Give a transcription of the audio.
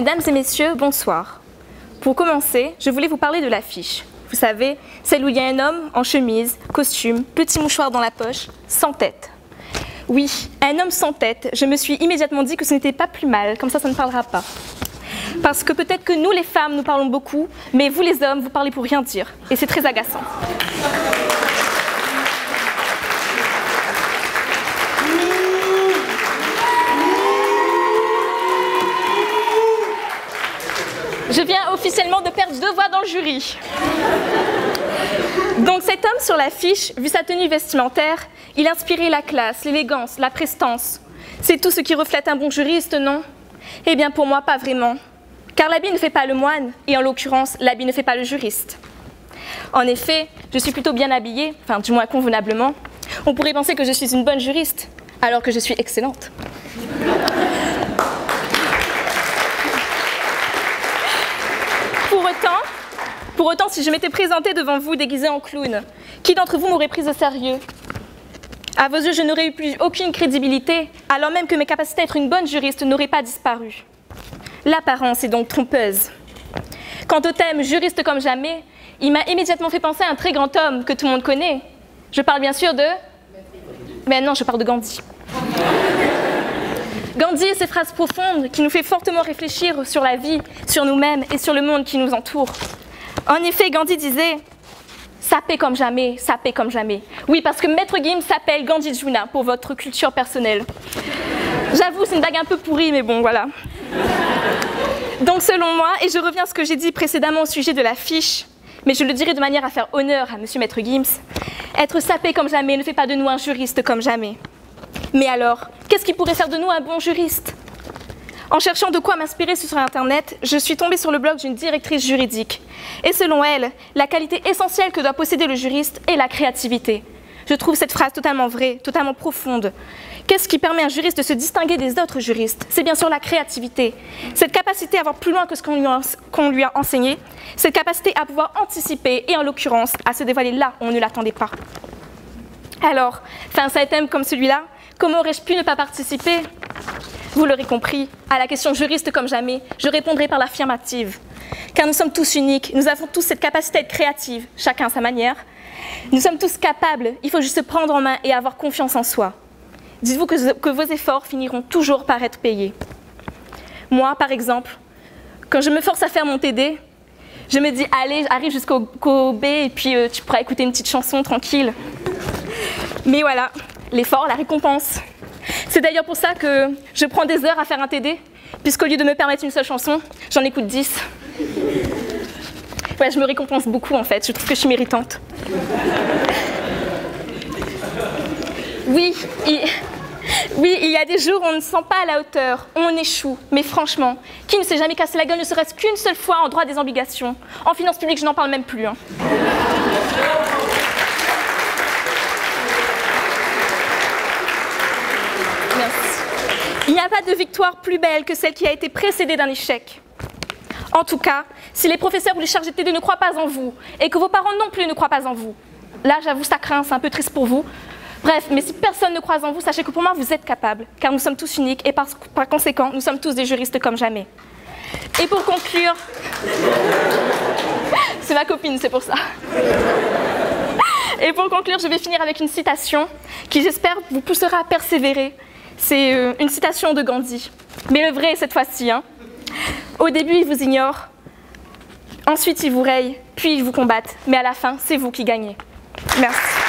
Mesdames et messieurs, bonsoir. Pour commencer, je voulais vous parler de l'affiche. Vous savez, celle où il y a un homme en chemise, costume, petit mouchoir dans la poche, sans tête. Oui, un homme sans tête. Je me suis immédiatement dit que ce n'était pas plus mal, comme ça ne parlera pas. Parce que peut-être que nous, les femmes, nous parlons beaucoup, mais vous, les hommes, vous parlez pour rien dire. Et c'est très agaçant. Je viens officiellement de perdre 2 voix dans le jury. Donc cet homme sur l'affiche, vu sa tenue vestimentaire, il inspirait la classe, l'élégance, la prestance. C'est tout ce qui reflète un bon juriste, non? Eh bien pour moi, pas vraiment. Car l'habit ne fait pas le moine, et en l'occurrence, l'habit ne fait pas le juriste. En effet, je suis plutôt bien habillée, enfin du moins convenablement. On pourrait penser que je suis une bonne juriste, alors que je suis excellente. Pour autant, si je m'étais présentée devant vous déguisée en clown, qui d'entre vous m'aurait prise au sérieux? À vos yeux, je n'aurais eu plus aucune crédibilité, alors même que mes capacités à être une bonne juriste n'auraient pas disparu. L'apparence est donc trompeuse. Quant au thème « juriste comme jamais », il m'a immédiatement fait penser à un très grand homme que tout le monde connaît. Je parle bien sûr de... Mais non, je parle de Gandhi. Gandhi et ses phrases profondes qui nous fait fortement réfléchir sur la vie, sur nous-mêmes et sur le monde qui nous entoure. En effet, Gandhi disait « Sapez comme jamais, sapez comme jamais ». Oui, parce que Maître Gims s'appelle Gandhi Juna pour votre culture personnelle. J'avoue, c'est une blague un peu pourrie, mais bon, voilà. Donc selon moi, et je reviens à ce que j'ai dit précédemment au sujet de l'affiche, mais je le dirai de manière à faire honneur à Monsieur Maître Gims, être sapé comme jamais ne fait pas de nous un juriste comme jamais. Mais alors, qu'est-ce qui pourrait faire de nous un bon juriste? En cherchant de quoi m'inspirer sur Internet, je suis tombée sur le blog d'une directrice juridique. Et selon elle, la qualité essentielle que doit posséder le juriste est la créativité. Je trouve cette phrase totalement vraie, totalement profonde. Qu'est-ce qui permet à un juriste de se distinguer des autres juristes? C'est bien sûr la créativité. Cette capacité à voir plus loin que ce qu'on lui a enseigné, cette capacité à pouvoir anticiper et en l'occurrence à se dévoiler là où on ne l'attendait pas. Alors, face à un thème comme celui-là, comment aurais-je pu ne pas participer? Vous l'aurez compris, à la question juriste comme jamais, je répondrai par l'affirmative. Car nous sommes tous uniques, nous avons tous cette capacité à être créative, chacun à sa manière. Nous sommes tous capables, il faut juste se prendre en main et avoir confiance en soi. Dites-vous que vos efforts finiront toujours par être payés. Moi, par exemple, quand je me force à faire mon TD, je me dis, allez, arrive jusqu'au B et puis tu pourras écouter une petite chanson tranquille. Mais voilà, l'effort, la récompense. C'est d'ailleurs pour ça que je prends des heures à faire un TD, puisqu'au lieu de me permettre une seule chanson, j'en écoute 10. Ouais, je me récompense beaucoup en fait, je trouve que je suis méritante. Oui, il y a des jours où on ne se sent pas à la hauteur, où on échoue. Mais franchement, qui ne s'est jamais cassé la gueule ne serait-ce qu'une seule fois en droit des obligations? En finances publiques, je n'en parle même plus. Hein. Il n'y a pas de victoire plus belle que celle qui a été précédée d'un échec. En tout cas, si les professeurs ou les chargés de TD ne croient pas en vous, et que vos parents non plus ne croient pas en vous, là j'avoue ça craint, c'est un peu triste pour vous. Bref, mais si personne ne croit en vous, sachez que pour moi vous êtes capables, car nous sommes tous uniques et par conséquent, nous sommes tous des juristes comme jamais. Et pour conclure... C'est ma copine, c'est pour ça. Et pour conclure, je vais finir avec une citation qui, j'espère, vous poussera à persévérer. C'est une citation de Gandhi, mais le vrai cette fois-ci. Hein. Au début, ils vous ignorent, ensuite ils vous rayent, puis ils vous combattent, mais à la fin, c'est vous qui gagnez. Merci.